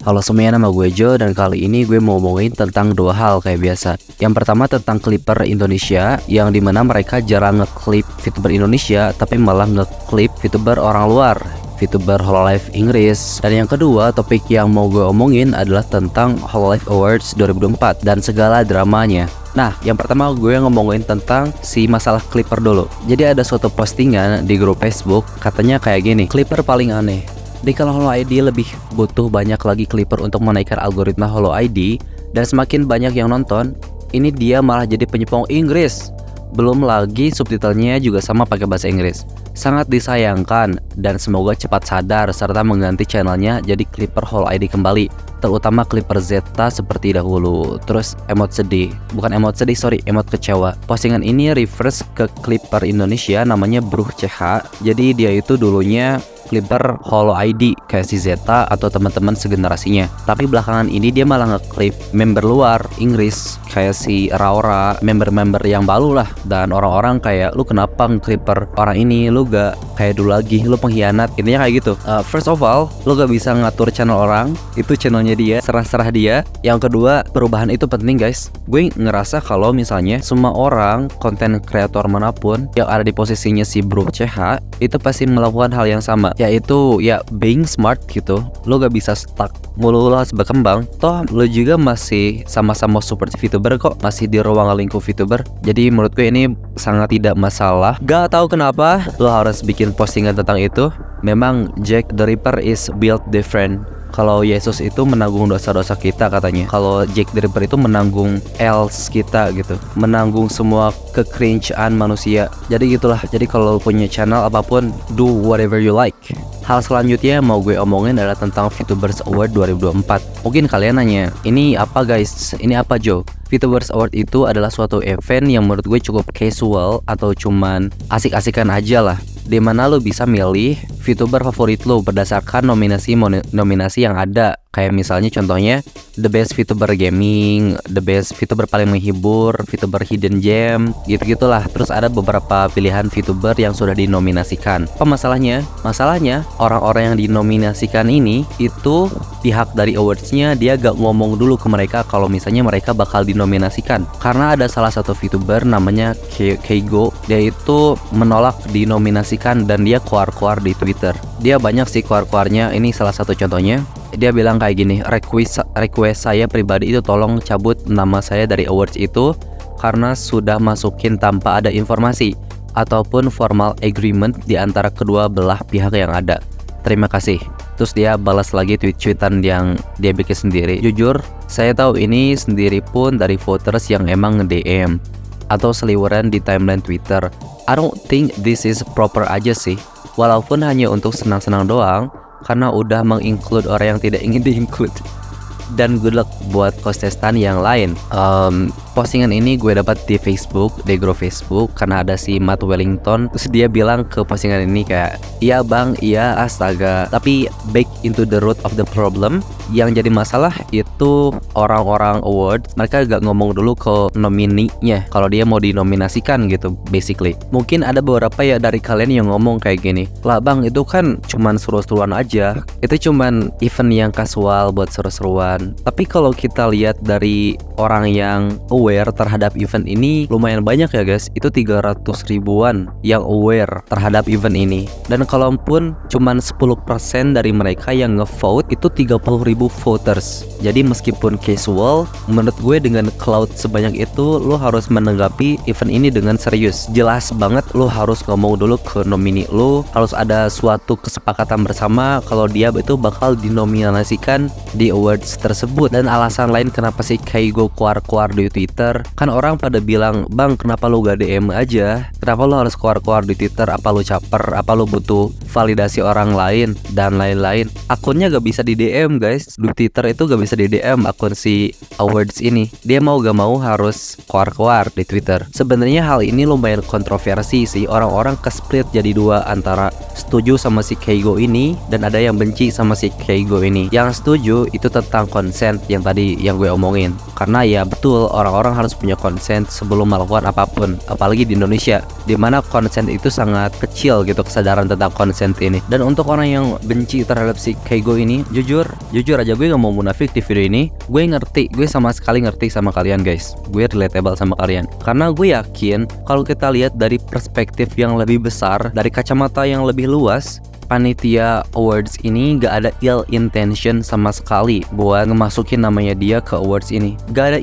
Halo semuanya, nama gue Jo dan kali ini gue mau ngomongin tentang dua hal kayak biasa. Yang pertama tentang Clipper Indonesia, yang dimana mereka jarang ngeklip VTuber Indonesia tapi malah ngeklip VTuber orang luar, VTuber Hololive Inggris. Dan yang kedua, topik yang mau gue omongin adalah tentang Hololive Awards 2024 dan segala dramanya. Nah, yang pertama gue ngomongin tentang si masalah Clipper dulu. Jadi ada suatu postingan di grup Facebook, katanya kayak gini, Clipper paling aneh. Di kalau Holo ID lebih butuh banyak lagi Clipper untuk menaikkan algoritma Holo ID, dan semakin banyak yang nonton, ini dia malah jadi penyepong Inggris. Belum lagi subtitlenya juga sama pakai bahasa Inggris. Sangat disayangkan dan semoga cepat sadar serta mengganti channelnya jadi Clipper Holo ID kembali, terutama Clipper Zeta seperti dahulu. Terus emot sedih, bukan emot sedih, sorry, emot kecewa. Postingan ini reverse ke Clipper Indonesia namanya Bruh CH. Jadi dia itu dulunya Clipper Holo ID kayak si Zeta atau teman-teman segenerasinya. Tapi belakangan ini dia malah ngeklip member luar Inggris kayak si Raura, member-member yang baru lah. Dan orang-orang kayak, lu kenapa nge-clipper orang ini, lu gak kayak dulu lagi, lu pengkhianat. Intinya kayak gitu. First of all, lu gak bisa ngatur channel orang, itu channelnya dia, serah-serah dia. Yang kedua, perubahan itu penting guys. Gue ngerasa kalau misalnya semua orang, konten kreator manapun yang ada di posisinya si Bro CH, itu pasti melakukan hal yang sama, yaitu ya being smart gitu. Lo gak bisa stuck mulu, lo harus berkembang. Toh lo juga masih sama-sama support VTuber kok, masih di ruang lingkup VTuber. Jadi menurut gue ini sangat tidak masalah. Gak tahu kenapa lo harus bikin postingan tentang itu. Memang Jack the Ripper is built different. Kalau Yesus itu menanggung dosa-dosa kita katanya. Kalau Jack the Ripper itu menanggung else kita gitu, menanggung semua kecringean manusia. Jadi gitulah. Jadi kalau punya channel apapun, do whatever you like. Hal selanjutnya yang mau gue omongin adalah tentang VTubers Award 2024. Mungkin kalian nanya, ini apa guys? Ini apa Jo? VTubers Award itu adalah suatu event yang menurut gue cukup casual atau cuman asik-asikan aja lah, dimana lo bisa milih VTuber favorit lo berdasarkan nominasi yang ada. Kayak misalnya contohnya The Best VTuber Gaming, The Best VTuber paling menghibur, VTuber Hidden Gem, gitu-gitulah. Terus ada beberapa pilihan VTuber yang sudah dinominasikan. Apa masalahnya? Masalahnya orang-orang yang dinominasikan ini itu pihak dari awardsnya dia gak ngomong dulu ke mereka kalau misalnya mereka bakal dinominasikan. Karena ada salah satu VTuber namanya Keigo, dia itu menolak dinominasikan dan dia keluar-keluar di Twitter. Dia banyak sih keluar-keluarnya, ini salah satu contohnya. Dia bilang kayak gini, request saya pribadi itu tolong cabut nama saya dari awards itu karena sudah masukin tanpa ada informasi ataupun formal agreement di antara kedua belah pihak yang ada. Terima kasih. Terus dia balas lagi tweet-tweetan yang dia bikin sendiri. Jujur, saya tahu ini sendiri pun dari voters yang emang nge-DM atau seliweran di timeline Twitter. I don't think this is proper aja sih. Walaupun hanya untuk senang-senang doang, karena udah menginclude orang yang tidak ingin diinclude. Dan good luck buat kontestan yang lain. Postingan ini gue dapat di Facebook, di grup Facebook, karena ada si Matt Wellington. Terus dia bilang ke postingan ini kayak, iya bang, iya astaga, tapi back into the root of the problem. Yang jadi masalah itu orang-orang award, mereka gak ngomong dulu ke nomininya kalau dia mau dinominasikan gitu basically. Mungkin ada beberapa ya dari kalian yang ngomong kayak gini, lah bang itu kan cuman seru-seruan aja, itu cuman event yang casual buat seru-seruan. Tapi kalau kita lihat dari orang yang aware terhadap event ini lumayan banyak ya guys, itu 300 ribuan yang aware terhadap event ini. Dan kalaupun cuman 10% dari mereka yang ngevote, itu 30 ribu voters. Jadi meskipun casual, menurut gue dengan cloud sebanyak itu, lo harus menanggapi event ini dengan serius. Jelas banget lo harus ngomong dulu ke nomini lo, harus ada suatu kesepakatan bersama kalau dia itu bakal dinominasikan di awards tersebut. Dan alasan lain kenapa sih Keigo keluar-keluar di Twitter, kan orang pada bilang, bang kenapa lo gak DM aja, kenapa lo harus keluar-keluar di Twitter, apa lo caper, apa lo butuh validasi orang lain dan lain-lain. Akunnya gak bisa di DM guys, di Twitter itu gak bisa di DM akun si awards ini. Dia mau gak mau harus keluar-keluar di Twitter. Sebenarnya hal ini lumayan kontroversi sih, orang-orang ke-split jadi dua, antara setuju sama si Keigo ini dan ada yang benci sama si Keigo ini. Yang setuju itu tentang consent yang tadi yang gue omongin. Karena ya betul, orang-orang harus punya consent sebelum melakukan apapun, apalagi di Indonesia dimana consent itu sangat kecil gitu, kesadaran tentang consent ini. Dan untuk orang yang benci terhadap si Keigo ini, jujur aja gue gak mau munafik di video ini, gue sama sekali ngerti sama kalian guys. Gue relatable sama kalian karena gue yakin kalau kita lihat dari perspektif yang lebih besar, dari kacamata yang lebih luas, panitia awards ini gak ada ill intention sama sekali buat ngemasukin namanya dia ke awards ini. Gak ada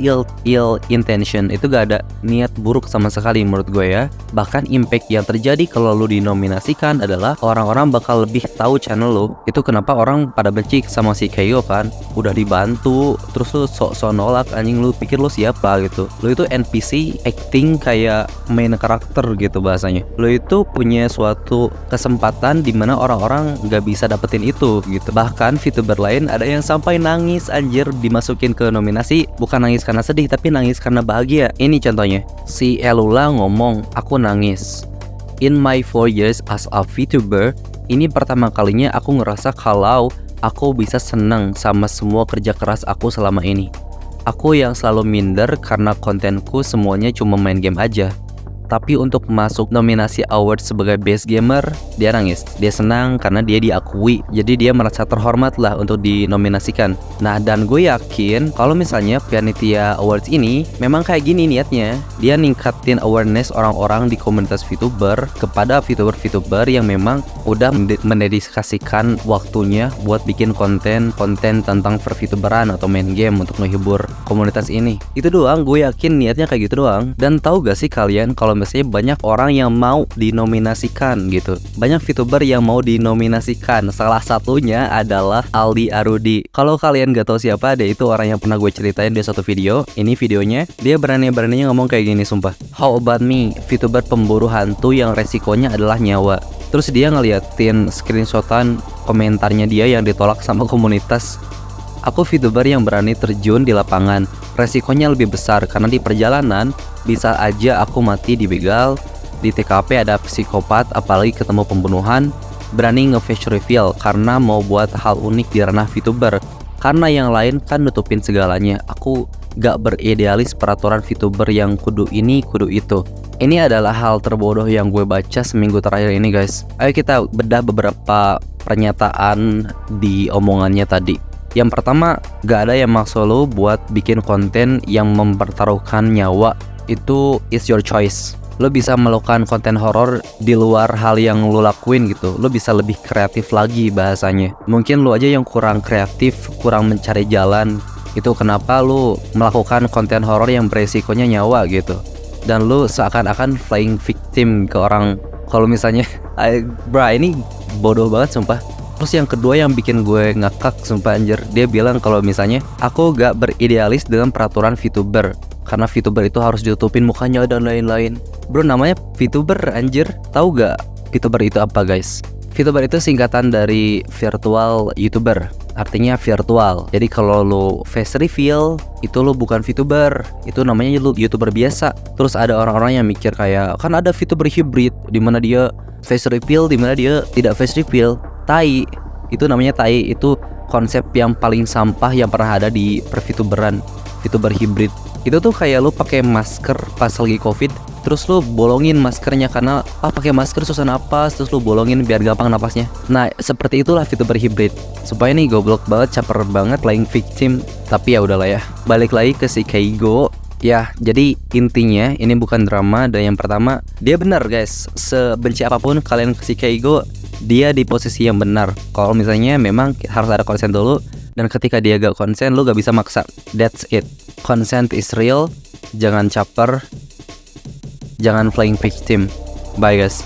ill intention, itu gak ada niat buruk sama sekali menurut gue ya. Bahkan impact yang terjadi kalau lu dinominasikan adalah orang-orang bakal lebih tahu channel lu. Itu kenapa orang pada benci sama si Keigo kan. Udah dibantu terus lu sok-sok nolak, anjing, lu pikir lu siapa gitu. Lu itu NPC acting kayak main karakter gitu bahasanya. Lu itu punya suatu kesempatan dimana orang-orang gak bisa dapetin itu gitu. Bahkan VTuber lain ada yang sampai nangis anjir dimasukin ke nominasi. Bukan nangis karena sedih, tapi nangis karena bahagia. Ini contohnya, si Elula ngomong, aku nangis. In my 4 years as a VTuber, ini pertama kalinya aku ngerasa kalau aku bisa senang sama semua kerja keras aku selama ini. Aku yang selalu minder karena kontenku semuanya cuma main game aja. Tapi untuk masuk nominasi award sebagai best gamer, dia nangis. Dia senang karena dia diakui. Jadi dia merasa terhormat lah untuk dinominasikan. Nah, dan gue yakin kalau misalnya panitia awards ini memang kayak gini niatnya. Dia ningkatin awareness orang-orang di komunitas VTuber kepada VTuber yang memang udah mendedikasikan waktunya buat bikin konten tentang per-VTuberan atau main game untuk menghibur komunitas ini. Itu doang, gue yakin niatnya kayak gitu doang. Dan tahu gak sih kalian kalau misalnya banyak orang yang mau dinominasikan gitu. Banyak VTuber yang mau dinominasikan. Salah satunya adalah Aldi Arudi. Kalau kalian gak tahu siapa, dia itu orang yang pernah gue ceritain di satu video. Ini videonya, dia berani-beraninya ngomong kayak gini sumpah. How about me, VTuber pemburu hantu yang resikonya adalah nyawa. Terus dia ngeliatin screenshotan komentarnya dia yang ditolak sama komunitas. Aku VTuber yang berani terjun di lapangan. Resikonya lebih besar karena di perjalanan bisa aja aku mati di begal, di TKP ada psikopat, apalagi ketemu pembunuhan. Berani nge-face reveal karena mau buat hal unik di ranah VTuber. Karena yang lain kan nutupin segalanya. Aku gak beridealis peraturan VTuber yang kudu ini, kudu itu. Ini adalah hal terbodoh yang gue baca seminggu terakhir ini guys. Ayo kita bedah beberapa pernyataan di omongannya tadi. Yang pertama, gak ada yang maksa lo buat bikin konten yang mempertaruhkan nyawa. Itu is your choice. Lo bisa melakukan konten horor di luar hal yang lo lakuin gitu. Lo bisa lebih kreatif lagi bahasanya. Mungkin lo aja yang kurang kreatif, kurang mencari jalan. Itu kenapa lo melakukan konten horor yang beresikonya nyawa gitu. Dan lo seakan-akan playing victim ke orang. Kalau misalnya, ini bodoh banget sumpah. Terus yang kedua yang bikin gue ngakak sumpah anjir, dia bilang kalau misalnya aku gak beridealis dengan peraturan VTuber karena VTuber itu harus ditutupin mukanya dan lain-lain. Bro, namanya VTuber anjir. Tahu gak VTuber itu apa guys? VTuber itu singkatan dari virtual YouTuber, artinya virtual. Jadi kalau lo face reveal, itu lo bukan VTuber, itu namanya lo YouTuber biasa. Terus ada orang-orang yang mikir kayak, kan ada VTuber hybrid dimana dia face reveal, dimana dia tidak face reveal. Tai, itu namanya tai. Itu konsep yang paling sampah yang pernah ada di per-VTuberan, VTuber hybrid. Itu tuh kayak lu pakai masker pas lagi COVID, terus lu bolongin maskernya karena pakai masker susah napas, terus lu bolongin biar gampang napasnya. Nah, seperti itulah VTuber hybrid. Supaya nih goblok banget, caper banget, playing victim. Tapi ya udahlah ya. Balik lagi ke si Keigo. Ya, jadi intinya ini bukan drama. Dan yang pertama, dia benar guys. Sebenci apapun kalian ke si Keigo, dia di posisi yang benar. Kalau misalnya memang harus ada konsen dulu, dan ketika dia gak konsen, lu gak bisa maksa. That's it. Consent is real. Jangan caper, jangan playing victim. Bye guys.